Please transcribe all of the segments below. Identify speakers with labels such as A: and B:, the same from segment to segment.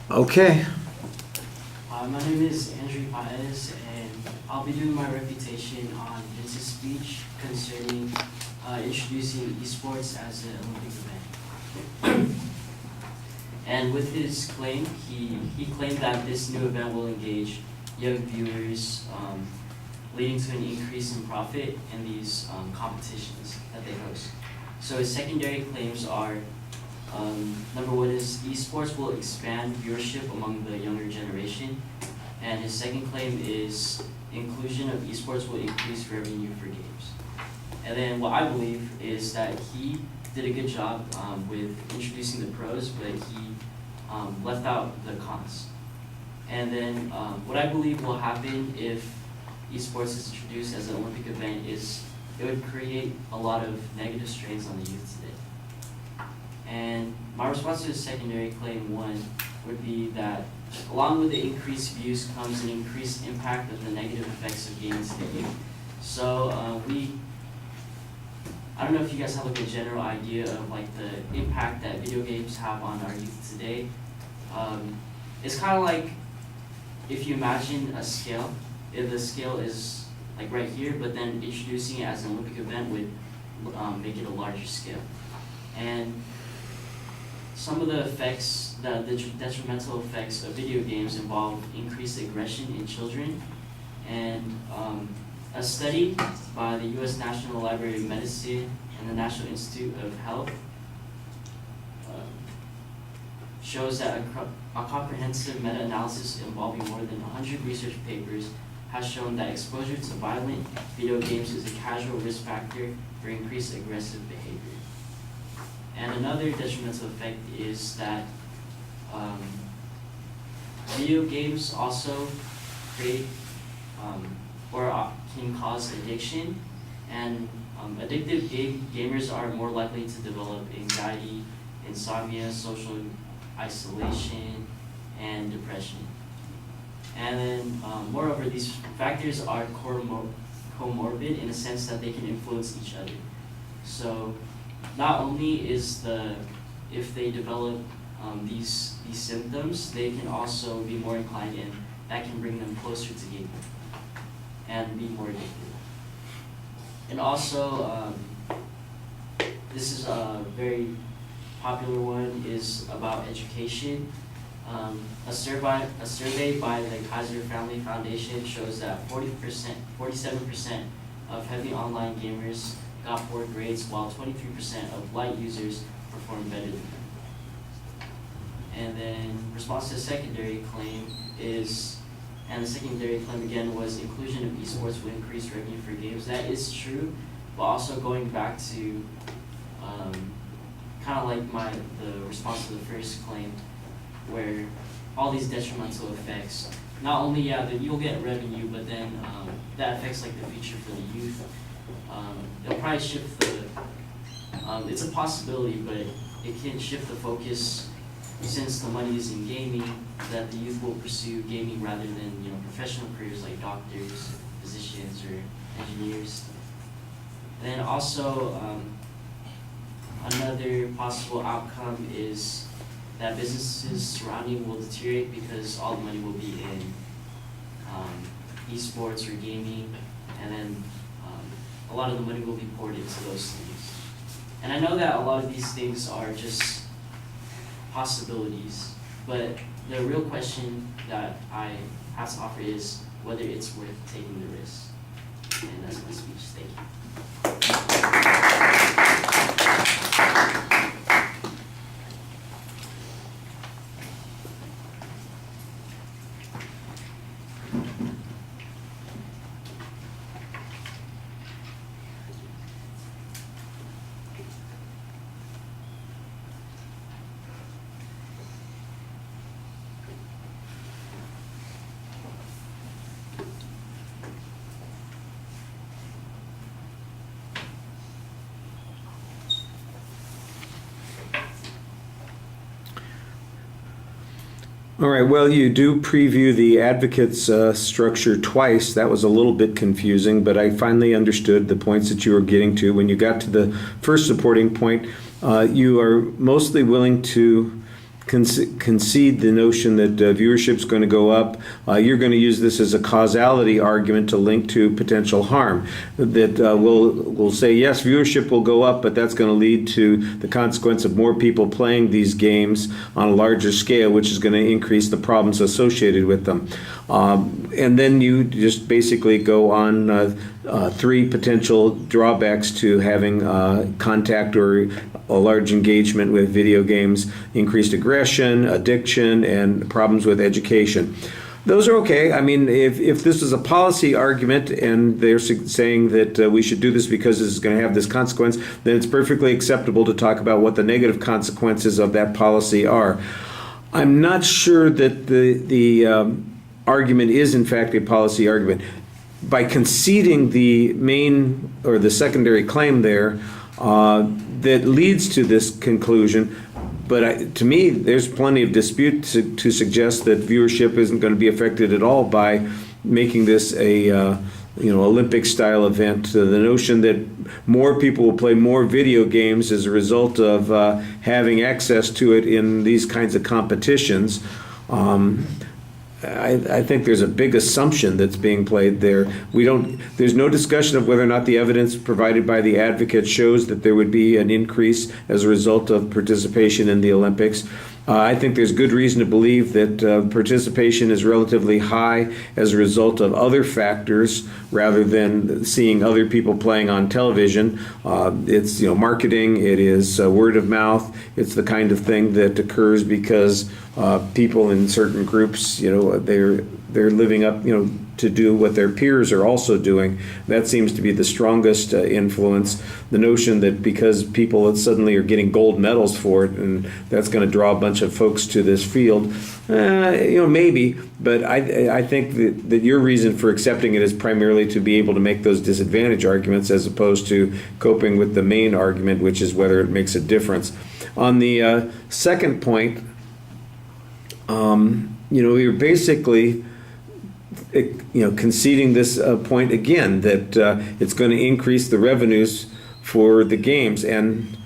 A: Okay.
B: My name is Andry Refutation, and I'll be doing my refutation on Vince's speech concerning introducing esports as an Olympic event. And with his claim, he claimed that this new event will engage young viewers, leading to an increase in profit in these competitions that they host. So his secondary claims are, number one is esports will expand viewership among the younger generation. And his second claim is inclusion of esports will increase revenue for games. And then what I believe is that he did a good job with introducing the pros, but he left out the cons. And then what I believe will happen if esports is introduced as an Olympic event is it would create a lot of negative strains on the youth today. And my response to the secondary claim one would be that along with the increased views comes an increased impact of the negative effects of gaming today. So I don't know if you guys have like a general idea of like the impact that video games have on our youth today. It's kind of like if you imagine a scale, if the scale is like right here, but then introducing it as an Olympic event would make it a larger scale. And some of the effects, the detrimental effects of video games involve increased aggression in children. And a study by the U.S. National Library of Medicine and the National Institute of Health shows that a comprehensive meta-analysis involving more than 100 research papers has shown that exposure to violent video games is a casual risk factor for increased aggressive behavior. And another detrimental effect is that video games also create or can cause addiction, and addictive gamers are more likely to develop anxiety, insomnia, social isolation, and depression. And then moreover, these factors are comorbid in a sense that they can influence each other. So not only is if they develop these symptoms, they can also be more inclined, and that can bring them closer to gaming and be more addicted. And also, this is a very popular one, is about education. A survey by the Kaiser Family Foundation shows that 47% of heavy online gamers got poor grades, while 23% of light users performed better than them. And then response to the secondary claim is, and the secondary claim again was inclusion of esports will increase revenue for games. That is true, but also going back to kind of like the response to the first claim, where all these detrimental effects, not only you'll get revenue, but then that affects like the future for the youth. It'll probably shift it's a possibility, but it can shift the focus, since the money is in gaming, that the youth will pursue gaming rather than professional careers like doctors, physicians, or engineers. And then also another possible outcome is that businesses surrounding will deteriorate because all the money will be in esports or gaming, and then a lot of the money will be poured into those things. And I know that a lot of these things are just possibilities, but the real question that I have to offer is whether it's worth taking the risk. And that's my speech. Thank you.
A: All right, well, you do preview the advocate's structure twice. That was a little bit confusing, but I finally understood the points that you were getting to. When you got to the first supporting point, you are mostly willing to concede the notion that viewership's going to go up. You're going to use this as a causality argument to link to potential harm. That we'll say, yes, viewership will go up, but that's going to lead to the consequence of more people playing these games on a larger scale, which is going to increase the problems associated with them. And then you just basically go on 3 potential drawbacks to having contact or a large engagement with video games: increased aggression, addiction, and problems with education. Those are okay. I mean, if this is a policy argument and they're saying that we should do this because this is going to have this consequence, then it's perfectly acceptable to talk about what the negative consequences of that policy are. I'm not sure that the argument is in fact a policy argument. By conceding the main or the secondary claim there, that leads to this conclusion. But to me, there's plenty of dispute to suggest that viewership isn't going to be affected at all by making this a Olympic-style event. The notion that more people will play more video games as a result of having access to it in these kinds of competitions. I think there's a big assumption that's being played there. There's no discussion of whether or not the evidence provided by the advocate shows that there would be an increase as a result of participation in the Olympics. I think there's good reason to believe that participation is relatively high as a result of other factors rather than seeing other people playing on television. It's marketing, it is word of mouth, it's the kind of thing that occurs because people in certain groups, they're living up, to do what their peers are also doing. That seems to be the strongest influence. The notion that because people suddenly are getting gold medals for it, and that's going to draw a bunch of folks to this field, maybe. But I think that your reason for accepting it is primarily to be able to make those disadvantage arguments as opposed to coping with the main argument, which is whether it makes a difference. On the second point, you're basically conceding this point again, that it's going to increase the revenues for the games, and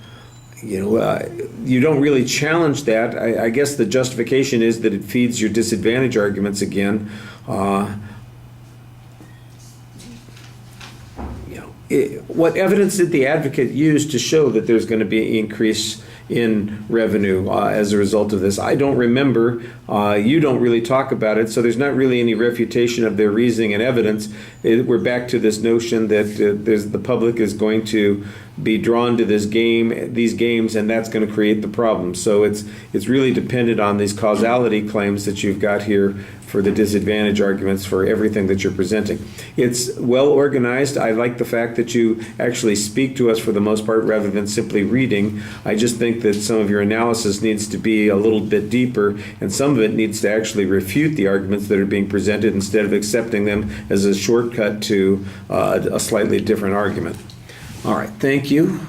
A: you don't really challenge that. I guess the justification is that it feeds your disadvantage arguments again. What evidence did the advocate use to show that there's going to be an increase in revenue as a result of this? I don't remember. You don't really talk about it, so there's not really any refutation of their reasoning and evidence. We're back to this notion that the public is going to be drawn to these games, and that's going to create the problem. So it's really dependent on these causality claims that you've got here for the disadvantage arguments for everything that you're presenting. It's well organized. I like the fact that you actually speak to us for the most part rather than simply reading. I just think that some of your analysis needs to be a little bit deeper, and some of it needs to actually refute the arguments that are being presented instead of accepting them as a shortcut to a slightly different argument. All right, thank you.